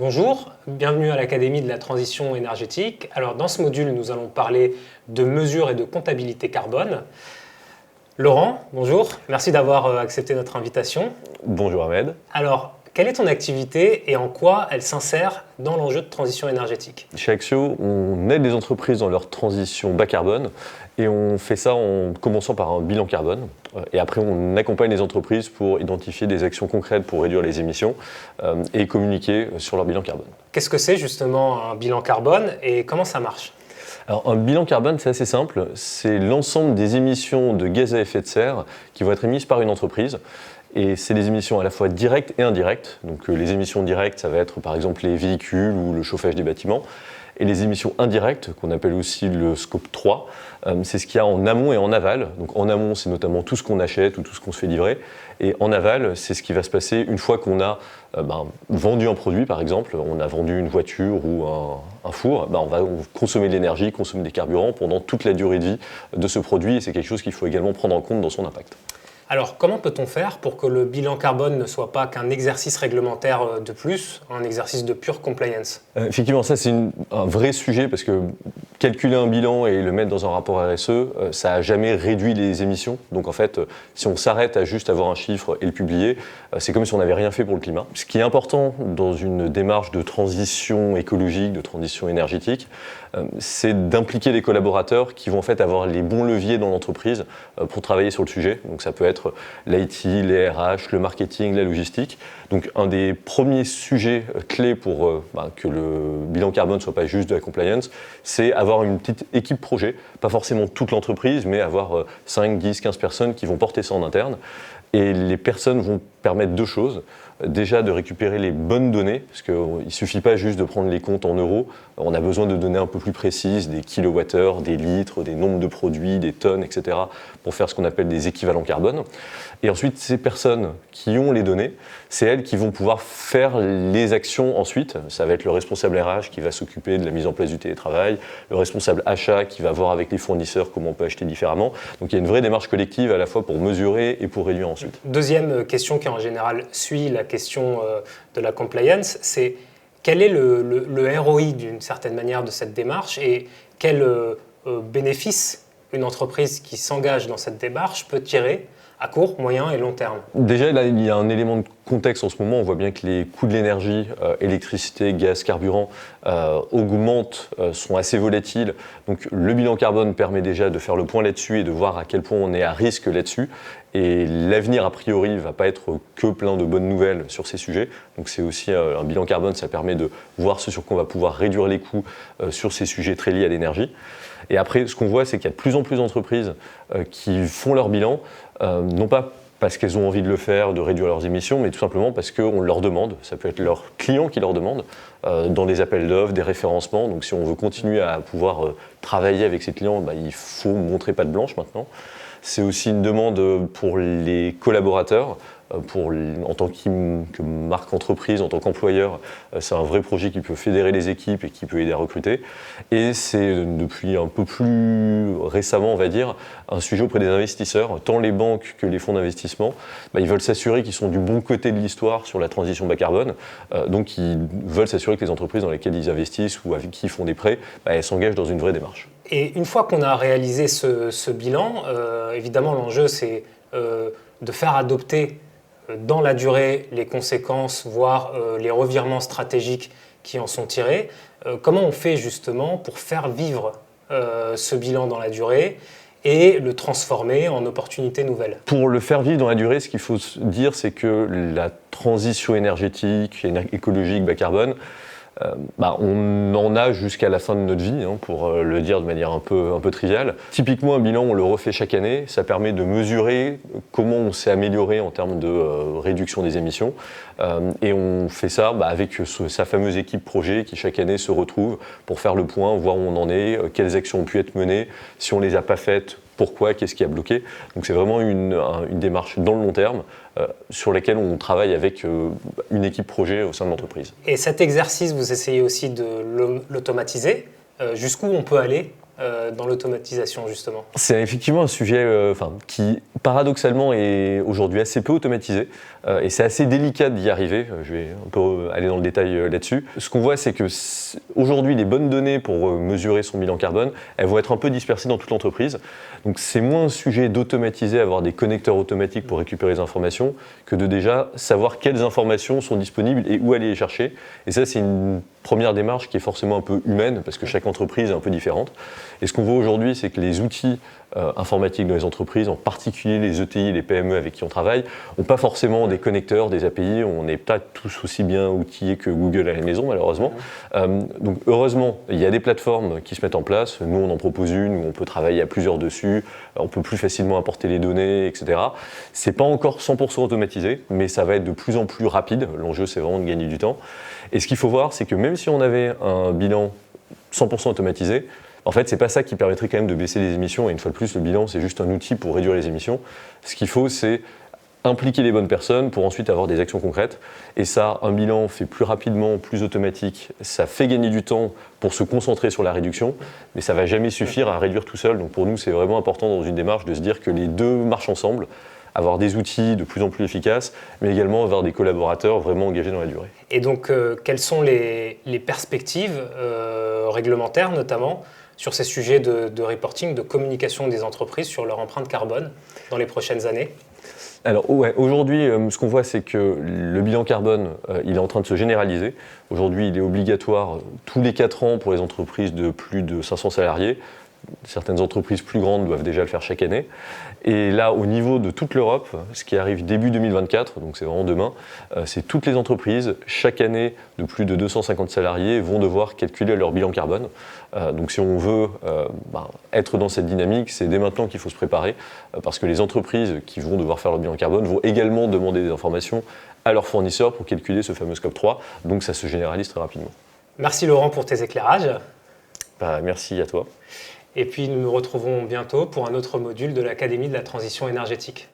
Bonjour, bienvenue à l'Académie de la transition énergétique. Alors dans ce module, nous allons parler de mesures et de comptabilité carbone. Laurent, bonjour, merci d'avoir accepté notre invitation. Bonjour Ahmed. Alors, quelle est ton activité et en quoi elle s'insère dans l'enjeu de transition énergétique? Chez Axio, on aide les entreprises dans leur transition bas carbone et on fait ça en commençant par un bilan carbone. Et après, on accompagne les entreprises pour identifier des actions concrètes pour réduire les émissions et communiquer sur leur bilan carbone. Qu'est-ce que c'est justement un bilan carbone et comment ça marche? Alors, un bilan carbone, c'est assez simple. C'est l'ensemble des émissions de gaz à effet de serre qui vont être émises par une entreprise. Et c'est des émissions à la fois directes et indirectes. Donc les émissions directes, ça va être par exemple les véhicules ou le chauffage des bâtiments. Et les émissions indirectes, qu'on appelle aussi le scope 3, c'est ce qu'il y a en amont et en aval. Donc en amont, c'est notamment tout ce qu'on achète ou tout ce qu'on se fait livrer. Et en aval, c'est ce qui va se passer une fois qu'on a vendu un produit, par exemple. On a vendu une voiture ou un four. On va consommer de l'énergie, consommer des carburants pendant toute la durée de vie de ce produit. Et c'est quelque chose qu'il faut également prendre en compte dans son impact. Alors, comment peut-on faire pour que le bilan carbone ne soit pas qu'un exercice réglementaire de plus, un exercice de pure compliance? Effectivement, ça c'est un vrai sujet parce que calculer un bilan et le mettre dans un rapport RSE, ça n'a jamais réduit les émissions. Donc en fait, si on s'arrête à juste avoir un chiffre et le publier, c'est comme si on n'avait rien fait pour le climat. Ce qui est important dans une démarche de transition écologique, de transition énergétique, c'est d'impliquer les collaborateurs qui vont en fait avoir les bons leviers dans l'entreprise pour travailler sur le sujet. Donc ça peut être l'IT, les RH, le marketing, la logistique. Donc un des premiers sujets clés pour que le bilan carbone ne soit pas juste de la compliance, c'est avoir une petite équipe projet, pas forcément toute l'entreprise, mais avoir 5, 10, 15 personnes qui vont porter ça en interne. Et les personnes vont permettre deux choses. Déjà de récupérer les bonnes données, parce qu'il ne suffit pas juste de prendre les comptes en euros, on a besoin de données un peu plus précises, des kilowattheures, des litres, des nombres de produits, des tonnes, etc., pour faire ce qu'on appelle des équivalents carbone. Et ensuite, ces personnes qui ont les données, c'est elles qui vont pouvoir faire les actions ensuite. Ça va être le responsable RH qui va s'occuper de la mise en place du télétravail, le responsable achat qui va voir avec les fournisseurs comment on peut acheter différemment. Donc il y a une vraie démarche collective à la fois pour mesurer et pour réduire ensuite. Deuxième question qui en général suit la question de la compliance, c'est quel est le ROI d'une certaine manière de cette démarche et quel bénéfice une entreprise qui s'engage dans cette démarche peut tirer à court, moyen et long terme? Déjà, là, il y a un élément de contexte en ce moment. On voit bien que les coûts de l'énergie, électricité, gaz, carburant, augmentent, sont assez volatiles. Donc le bilan carbone permet déjà de faire le point là-dessus et de voir à quel point on est à risque là-dessus. Et l'avenir, a priori, ne va pas être que plein de bonnes nouvelles sur ces sujets. Donc c'est aussi un bilan carbone, ça permet de voir ce sur quoi on va pouvoir réduire les coûts sur ces sujets très liés à l'énergie. Et après, ce qu'on voit, c'est qu'il y a de plus en plus d'entreprises qui font leur bilan, non pas parce qu'elles ont envie de le faire, de réduire leurs émissions, mais tout simplement parce qu'on leur demande, ça peut être leurs clients qui leur demandent, dans des appels d'offres, des référencements. Donc si on veut continuer à pouvoir travailler avec ces clients, il faut montrer patte blanche maintenant. C'est aussi une demande pour les collaborateurs, en tant que marque entreprise, en tant qu'employeur. C'est un vrai projet qui peut fédérer les équipes et qui peut aider à recruter. Et c'est depuis un peu plus récemment, on va dire, un sujet auprès des investisseurs. Tant les banques que les fonds d'investissement, ils veulent s'assurer qu'ils sont du bon côté de l'histoire sur la transition bas carbone. Donc ils veulent s'assurer que les entreprises dans lesquelles ils investissent ou avec qui ils font des prêts, elles s'engagent dans une vraie démarche. Et une fois qu'on a réalisé ce bilan, évidemment l'enjeu c'est de faire adopter dans la durée les conséquences, voire les revirements stratégiques qui en sont tirés. Comment on fait justement pour faire vivre ce bilan dans la durée et le transformer en opportunités nouvelles? Pour le faire vivre dans la durée, ce qu'il faut se dire, c'est que la transition énergétique, écologique, bas carbone, on en a jusqu'à la fin de notre vie, pour le dire de manière un peu triviale. Typiquement, un bilan, on le refait chaque année. Ça permet de mesurer comment on s'est amélioré en termes de réduction des émissions. Et on fait ça avec sa fameuse équipe projet qui chaque année se retrouve pour faire le point, voir où on en est, quelles actions ont pu être menées, si on ne les a pas faites, pourquoi, qu'est-ce qui a bloqué. Donc c'est vraiment une démarche dans le long terme sur laquelle on travaille avec une équipe projet au sein de l'entreprise. Et cet exercice, vous essayez aussi de l'automatiser. Jusqu'où on peut aller dans l'automatisation, justement? C'est effectivement un sujet qui, paradoxalement, est aujourd'hui assez peu automatisé. Et c'est assez délicat d'y arriver. Je vais un peu aller dans le détail là-dessus. Ce qu'on voit, c'est que aujourd'hui, les bonnes données pour mesurer son bilan carbone, elles vont être un peu dispersées dans toute l'entreprise. Donc c'est moins un sujet d'automatiser, avoir des connecteurs automatiques pour récupérer les informations, que de déjà savoir quelles informations sont disponibles et où aller les chercher. Et ça, c'est une première démarche qui est forcément un peu humaine, parce que chaque entreprise est un peu différente. Et ce qu'on voit aujourd'hui, c'est que les outils informatiques dans les entreprises, en particulier les ETI, les PME avec qui on travaille, n'ont pas forcément des connecteurs, des API. On n'est pas tous aussi bien outillés que Google à la maison, malheureusement. Donc heureusement, il y a des plateformes qui se mettent en place. Nous, on en propose une où on peut travailler à plusieurs dessus. On peut plus facilement importer les données, etc. C'est pas encore 100% automatisé, mais ça va être de plus en plus rapide. L'enjeu, c'est vraiment de gagner du temps. Et ce qu'il faut voir, c'est que même si on avait un bilan 100% automatisé, en fait, c'est pas ça qui permettrait quand même de baisser les émissions. Et une fois de plus, le bilan, c'est juste un outil pour réduire les émissions. Ce qu'il faut, c'est impliquer les bonnes personnes pour ensuite avoir des actions concrètes. Et ça, un bilan fait plus rapidement, plus automatique. Ça fait gagner du temps pour se concentrer sur la réduction, mais ça ne va jamais suffire à réduire tout seul. Donc pour nous, c'est vraiment important dans une démarche de se dire que les deux marchent ensemble, avoir des outils de plus en plus efficaces, mais également avoir des collaborateurs vraiment engagés dans la durée. Et donc, quelles sont les perspectives réglementaires, notamment, sur ces sujets de reporting, de communication des entreprises sur leur empreinte carbone dans les prochaines années? Alors aujourd'hui, ce qu'on voit, c'est que le bilan carbone, il est en train de se généraliser. Aujourd'hui, il est obligatoire tous les 4 ans pour les entreprises de plus de 500 salariés. Certaines entreprises plus grandes doivent déjà le faire chaque année. Et là, au niveau de toute l'Europe, ce qui arrive début 2024, donc c'est vraiment demain, c'est toutes les entreprises, chaque année de plus de 250 salariés, vont devoir calculer leur bilan carbone. Donc si on veut être dans cette dynamique, c'est dès maintenant qu'il faut se préparer, parce que les entreprises qui vont devoir faire leur bilan carbone vont également demander des informations à leurs fournisseurs pour calculer ce fameux scope 3. Donc ça se généralise très rapidement. Merci Laurent pour tes éclairages. Merci à toi. Et puis nous nous retrouvons bientôt pour un autre module de l'Académie de la transition énergétique.